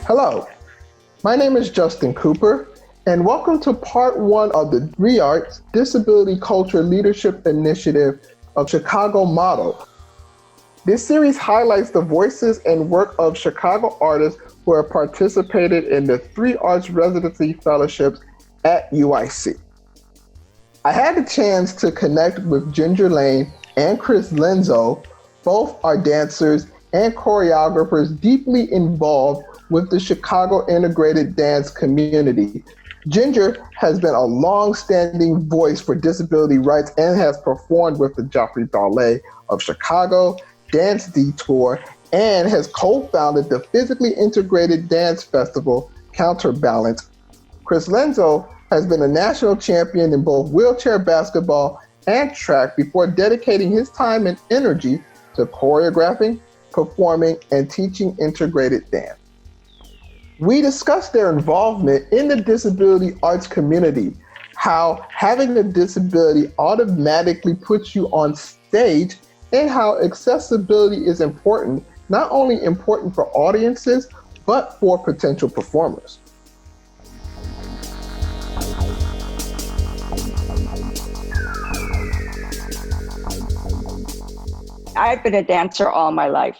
Hello, my name is Justin Cooper, and welcome to part one of the ReArts Disability Culture Leadership Initiative of Chicago Model. This series highlights the voices and work of Chicago artists who have participated in the 3Arts Residency Fellowships at UIC. I had the chance to connect with Ginger Lane and Chris Lenzo. Both are dancers and choreographers deeply involved with the Chicago integrated dance community. Ginger has been a long-standing voice for disability rights and has performed with the Joffrey Ballet of Chicago, Dance Detour, and has co-founded the physically integrated dance festival Counterbalance. Chris Lenzo has been a national champion in both wheelchair basketball and track before dedicating his time and energy to choreographing, performing, and teaching integrated dance. We discussed their involvement in the disability arts community, how having a disability automatically puts you on stage, and how accessibility is important, not only important for audiences, but for potential performers. I've been a dancer all my life.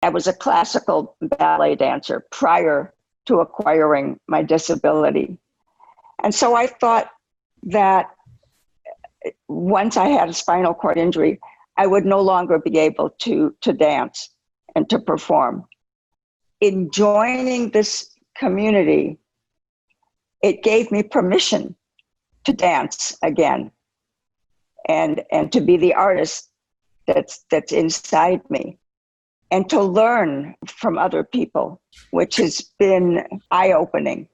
I was a classical ballet dancer prior to acquiring my disability. And so I thought that once I had a spinal cord injury, I would no longer be able to dance and to perform. In joining this community, it gave me permission to dance again and to be the artist that's inside me, and to learn from other people, which has been eye-opening.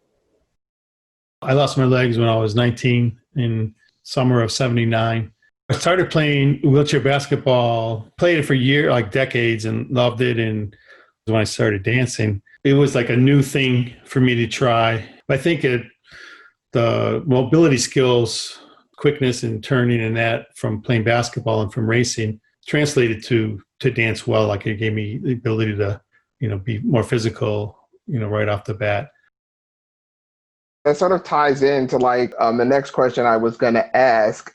I lost my legs when I was 19 in summer of 79. I started playing wheelchair basketball, played it for years, like decades, and loved it. And when I started dancing, it was like a new thing for me to try. I think the mobility skills, quickness and turning and that from playing basketball and from racing translated to dance well. Like it gave me the ability to, be more physical, right off the bat. That sort of ties into the next question I was going to ask.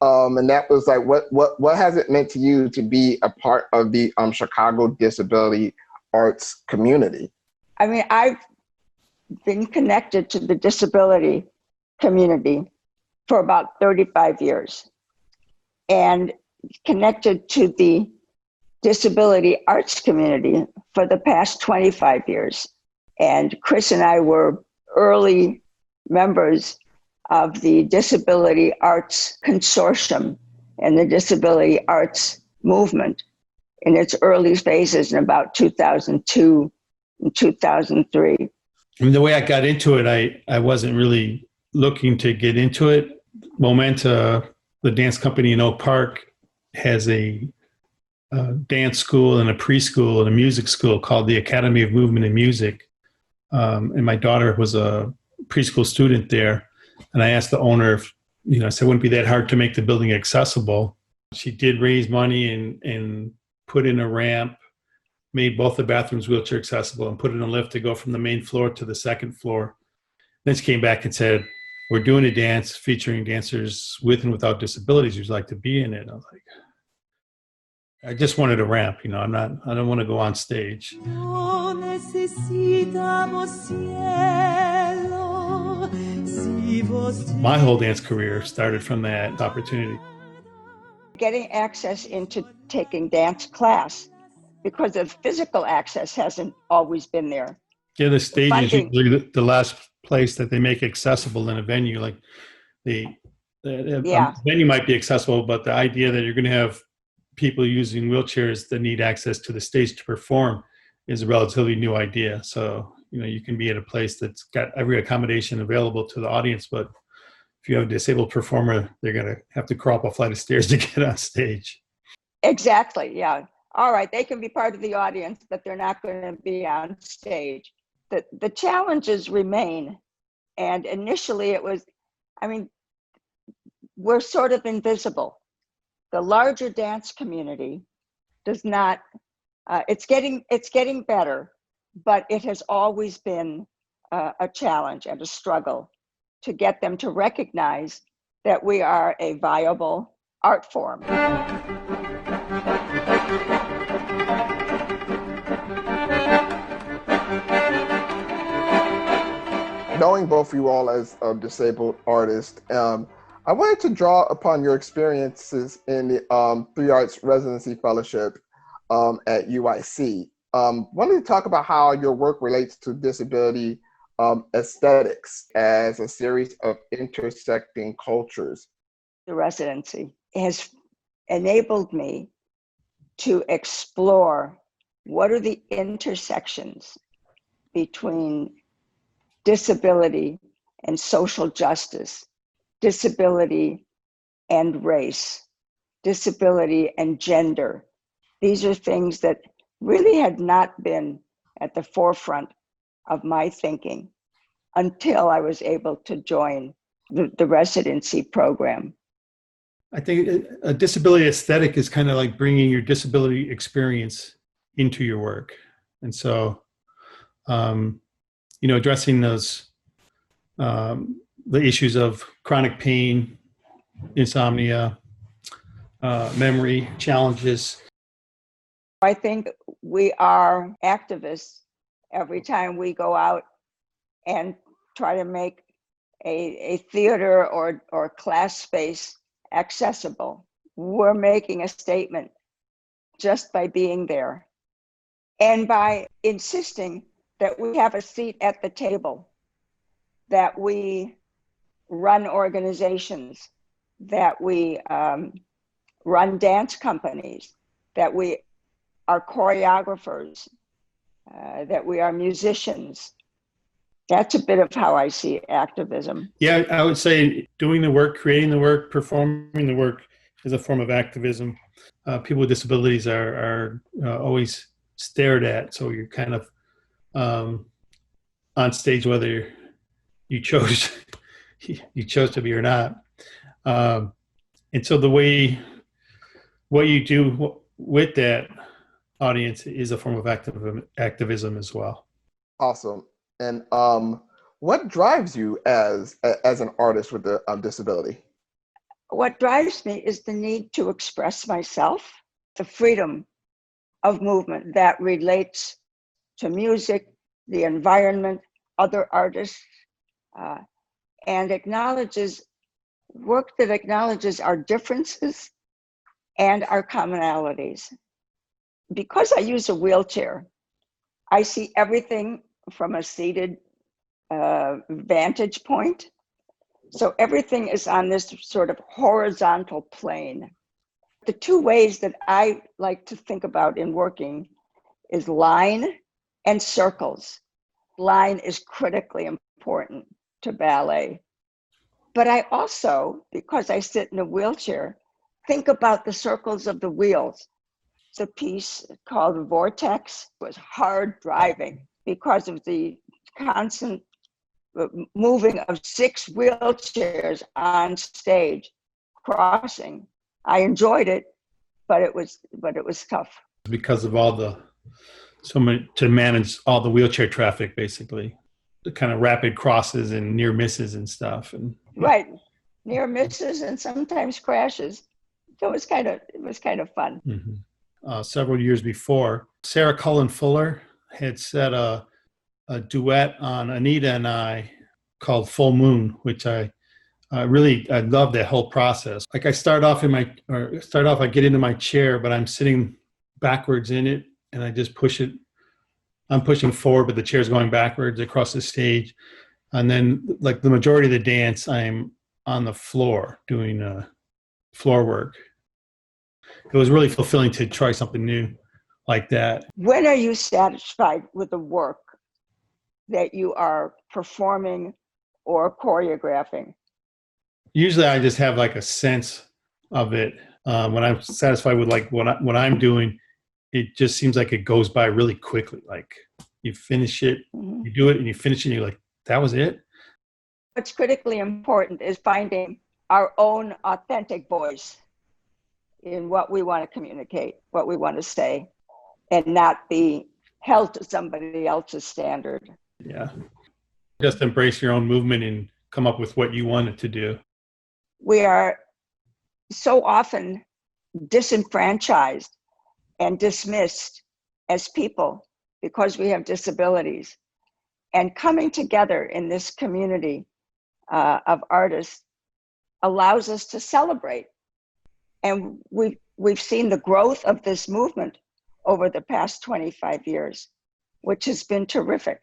And that was like, what has it meant to you to be a part of the Chicago disability arts community? I mean, I've been connected to the disability community for about 35 years and connected to the disability arts community for the past 25 years. And Chris and I were early members of the Disability Arts Consortium and the Disability Arts Movement in its early phases in about 2002 and 2003. I mean, the way I got into it, I wasn't really looking to get into it. Momenta, the dance company in Oak Park, has a dance school and a preschool and a music school called the Academy of Movement and Music. And my daughter was a preschool student there. And I asked the owner if, I said, wouldn't it be that hard to make the building accessible? She did raise money and put in a ramp, made both the bathrooms wheelchair accessible, and put in a lift to go from the main floor to the second floor. Then she came back and said, we're doing a dance featuring dancers with and without disabilities who'd like to be in it. I was like, I just wanted a ramp, I don't want to go on stage. My whole dance career started from that opportunity. Getting access into taking dance class, because the physical access hasn't always been there. Yeah, the stage is usually the last place that they make accessible in a venue. Like the venue might be accessible, but the idea that you're going to have people using wheelchairs that need access to the stage to perform is a relatively new idea. So, you can be at a place that's got every accommodation available to the audience, but if you have a disabled performer, they're going to have to crawl up a flight of stairs to get on stage. Exactly, yeah. All right, they can be part of the audience, but they're not going to be on stage. The challenges remain. And initially it was, we're sort of invisible. The larger dance community does not, it's getting better, but it has always been a challenge and a struggle to get them to recognize that we are a viable art form. Knowing both of you all as a disabled artist, I wanted to draw upon your experiences in the 3 Arts Residency Fellowship at UIC. Wanted to talk about how your work relates to disability aesthetics as a series of intersecting cultures. The residency has enabled me to explore what are the intersections between disability and social justice, disability and race, disability and gender. These are things that really had not been at the forefront of my thinking until I was able to join the residency program. I think a disability aesthetic is kind of like bringing your disability experience into your work. And so, addressing those, the issues of chronic pain, insomnia, memory challenges. I think we are activists every time we go out and try to make a theater or class space accessible. We're making a statement just by being there and by insisting that we have a seat at the table, that we run organizations, that we run dance companies, that we are choreographers, that we are musicians. That's a bit of how I see activism. Yeah, I would say doing the work, creating the work, performing the work is a form of activism. People with disabilities are always stared at, so you're kind of on stage whether you chose to be or not. And so what you do with that audience is a form of activism as well. Awesome. And what drives you as an artist with a disability? What drives me is the need to express myself, the freedom of movement that relates to music, the environment, other artists, and work that acknowledges our differences and our commonalities. Because I use a wheelchair, I see everything from a seated vantage point. So everything is on this sort of horizontal plane. The two ways that I like to think about in working is line and circles. Line is critically important to ballet. But I also, because I sit in a wheelchair, think about the circles of the wheels. It's a piece called Vortex. It was hard driving because of the constant moving of 6 wheelchairs on stage, crossing. I enjoyed it, but it was tough. Because of to manage all the wheelchair traffic, basically, the kind of rapid crosses and near misses and stuff. And right, near misses and sometimes crashes. So it was kind of fun. Mm-hmm. Several years before, Sarah Cullen Fuller had set a duet on Anita and I called Full Moon, which I love that whole process. Like I get into my chair, but I'm sitting backwards in it and I just push it. I'm pushing forward, but the chair's going backwards across the stage. And then like the majority of the dance, I'm on the floor doing floor work. It was really fulfilling to try something new like that. When are you satisfied with the work that you are performing or choreographing? Usually I just have like a sense of it. When I'm satisfied with like what I'm doing, it just seems like it goes by really quickly. Like you finish it, you do it and you finish it and you're like, that was it? What's critically important is finding our own authentic voice in what we want to communicate, what we want to say, and not be held to somebody else's standard. Yeah. Just embrace your own movement and come up with what you wanted to do. We are so often disenfranchised and dismissed as people because we have disabilities. And coming together in this community of artists allows us to celebrate. And we've seen the growth of this movement over the past 25 years, which has been terrific.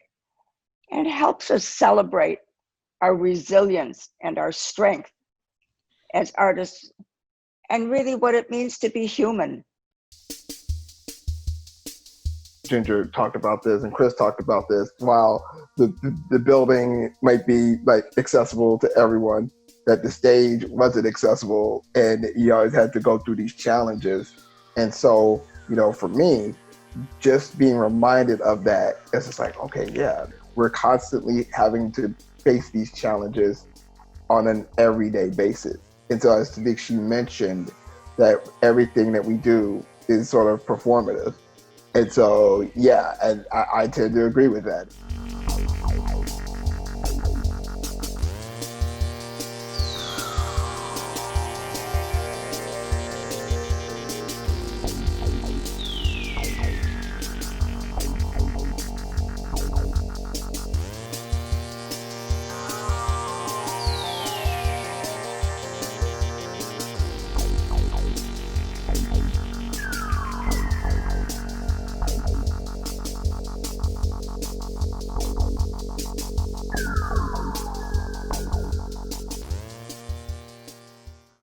And it helps us celebrate our resilience and our strength as artists, and really what it means to be human. Ginger talked about this and Chris talked about this. While the building might be like accessible to everyone, that the stage wasn't accessible, and you always had to go through these challenges. And so, you know, for me, just being reminded of that, it's just like, okay, yeah, we're constantly having to face these challenges on an everyday basis. And so, as Tadikshi mentioned, that everything that we do is sort of performative. And so, yeah, and I tend to agree with that.